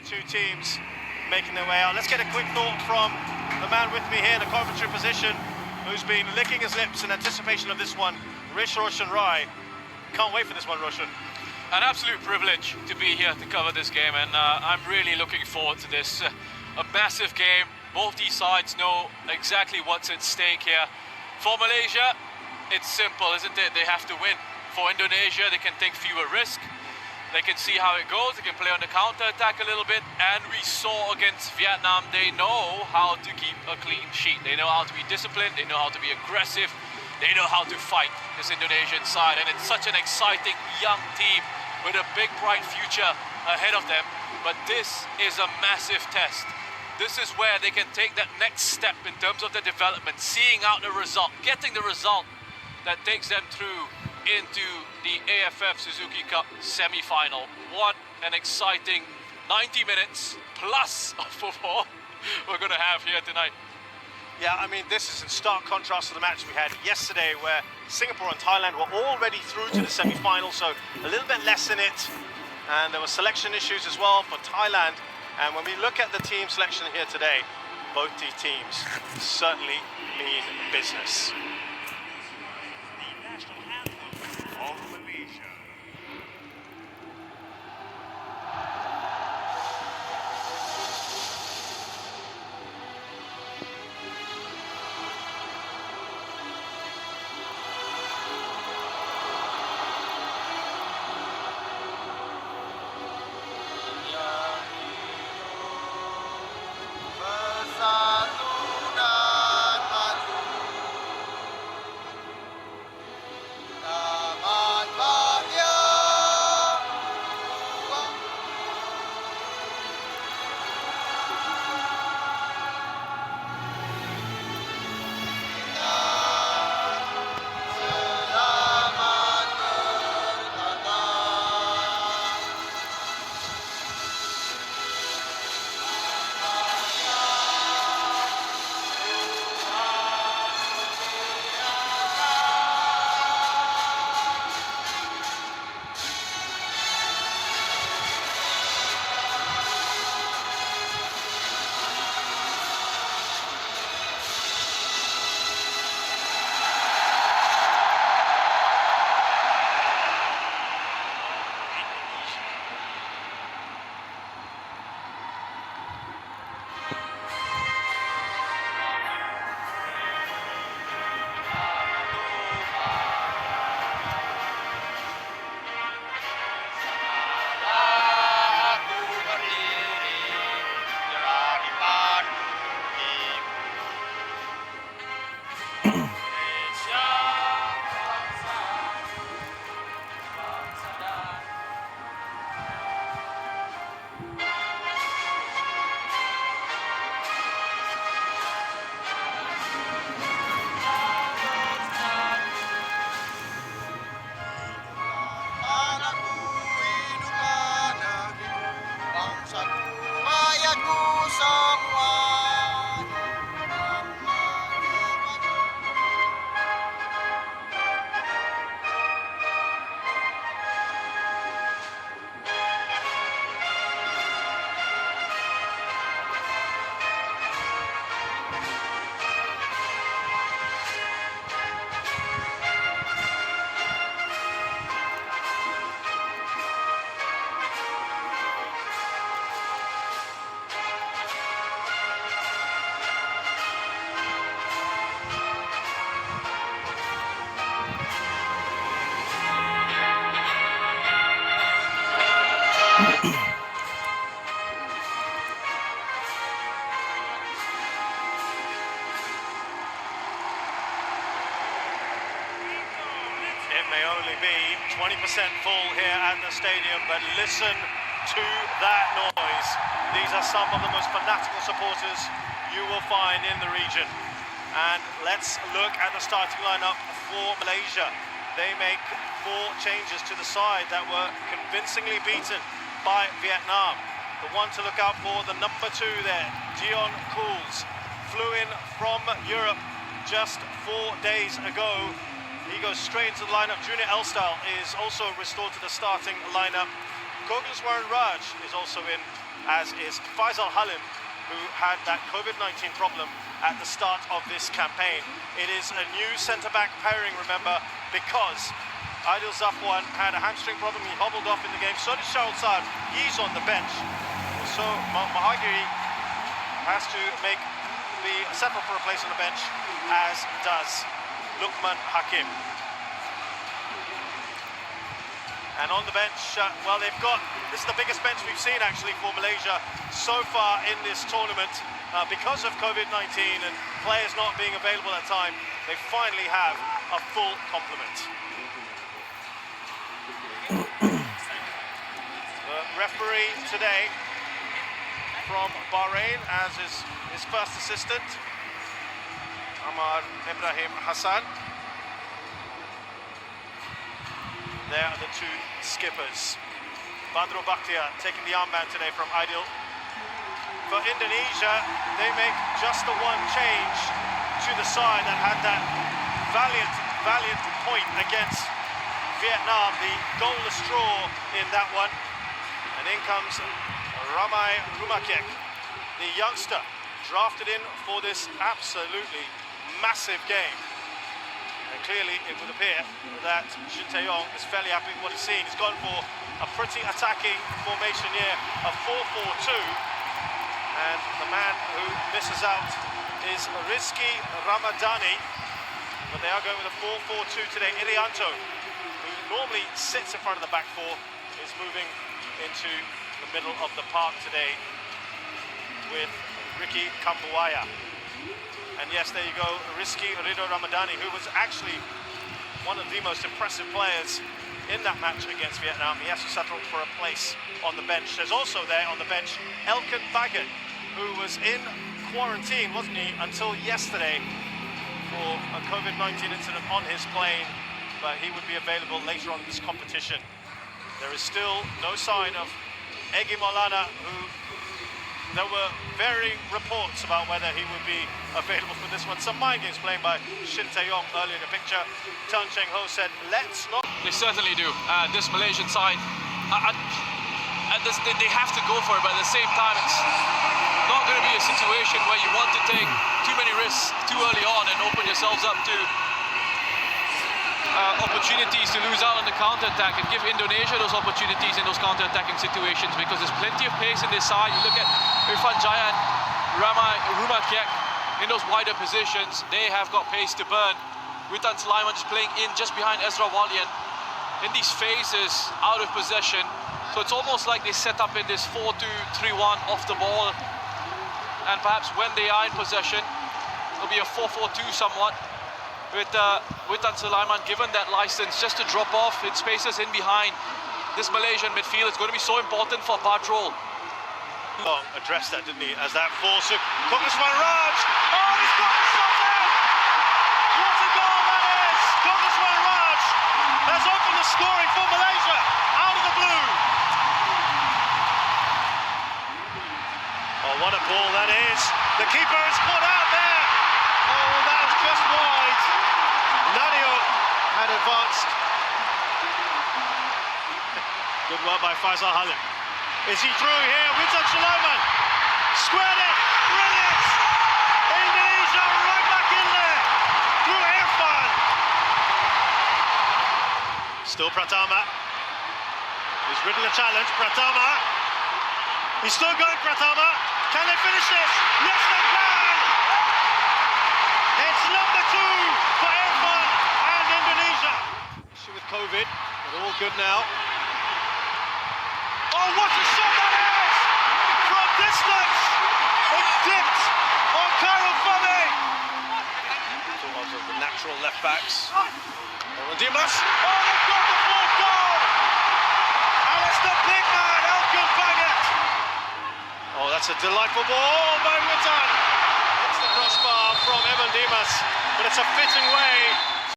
two teams making their way out. Let's get a quick thought from the man with me here in the commentary position, who's been licking his lips in anticipation of this one, Roshan Rai. Can't wait for this one, Roshan. An absolute privilege to be here to cover this game, and I'm really looking forward to this. A massive game. Both these sides know exactly what's at stake here. For Malaysia, it's simple, isn't it? They have to win. For Indonesia, they can take fewer risks. They can see how it goes. They can play on the counter-attack a little bit. And we saw against Vietnam, they know how to keep a clean sheet. They know how to be disciplined. They know how to be aggressive. They know how to fight this Indonesian side. And it's such an exciting young team with a big, bright future ahead of them. But this is a massive test. This is where they can take that next step in terms of the development, seeing out the result, getting the result that takes them through into the AFF Suzuki Cup semi-final. What an exciting 90 minutes plus of football we're going to have here tonight. Yeah, I mean, this is in stark contrast to the match we had yesterday, where Singapore and Thailand were already through to the semi-final, so a little bit less in it. And there were selection issues as well for Thailand. And when we look at the team selection here today, both these teams certainly mean business. The national anthem of Malaysia. It may only be 20% full here at the stadium, but listen to that noise. These are some of the most fanatical supporters you will find in the region. And let's look at the starting lineup for Malaysia. They make 4 changes to the side that were convincingly beaten by Vietnam. The one to look out for, the number 2 there, Dion Cools, flew in from Europe just 4 days ago. He goes straight into the lineup. Junior Elstyle is also restored to the starting lineup. Kogelswaran Raj is also in as is Faisal Halim, who had that COVID-19 problem at the start of this campaign. It is a new centre-back pairing, remember, because Aidil Zafwan had a hamstring problem. He hobbled off in the game. So did Shaul Saad. He's on the bench. So Mahagiri has to settle for a place on the bench, as does Lukman Hakim. And on the bench, well, this is the biggest bench we've seen actually for Malaysia so far in this tournament. Because of COVID-19 and players not being available at time, they finally have a full complement. The referee today from Bahrain, as is his first assistant, Amar Ibrahim Hassan. There are the two skippers. Badro Bakhtiar taking the armband today from Aidil. For Indonesia, they make just the one change to the side that had that valiant point against Vietnam, the goalless draw in that one. And in comes Ramai Rumakek, the youngster drafted in for this absolutely massive game. And clearly it would appear that Shin Tae-yong is fairly happy with what he's seen. He's gone for a pretty attacking formation here, a 4-4-2. And the man who misses out is Rizky Ramadani. But they are going with a 4-4-2 today. Irianto, who normally sits in front of the back four, is moving into the middle of the park today with Ricky Kambuaya. And yes, there you go, Rizky Ridho Ramadani, who was actually one of the most impressive players in that match against Vietnam. He has to settle for a place on the bench. There's also there on the bench Elkan Baggett, who was in quarantine, wasn't he, until yesterday for a COVID-19 incident on his plane, but he would be available later on in this competition. There is still no sign of Egy Maulana, who there were varying reports about whether he would be available for this one. Some mind games playing by Shin Tae-yong earlier in the picture. Tan Cheng Ho said, let's not... They certainly do. This Malaysian side, they have to go for it, but at the same time, it's not going to be a situation where you want to take too many risks too early on and open yourselves up to opportunities to lose out on the counter-attack, and give Indonesia those opportunities in those counter-attacking situations, because there's plenty of pace in this side. You look at Irfan Jaya and Ramai Rumakek in those wider positions. They have got pace to burn. Witan Sulaiman just playing in just behind Ezra Walian in these phases out of possession. So it's almost like they set up in this 4-2-3-1 off the ball, and perhaps when they are in possession it'll be a 4-4-2 somewhat, with Witan Sulaiman given that license just to drop off in spaces in behind this Malaysian midfield. It's going to be so important for Badrol. Long addressed that, didn't he, as that falls to Kogaswan Raj. Oh, he's got the shot there! What a goal that is! Kogaswan Raj has opened the scoring for Malaysia out of the blue. Oh, what a ball that is! The keeper is put out there. Oh, that was just wide. Nadio had advanced. Good work by Faisal Halim. Is he through here? Witan Sulaiman squared it. Brilliant! Indonesia right back in there through Irfan. Still Pratama. He's ridden the challenge. Pratama. He's still going, Pratama. Can they finish this? Yes, they can! It's number 2 for Irfan and Indonesia. Issue with COVID, but all good now. Oh, what a shot that is! From distance! It dipped on Khairul Fahmy. Two of the natural left backs. Dimas. Oh, they've got the fourth goal! And it's the big man, Elkan Baggett. Oh, that's a delightful ball by Witan. It's the crossbar from Evan Dimas, but it's a fitting way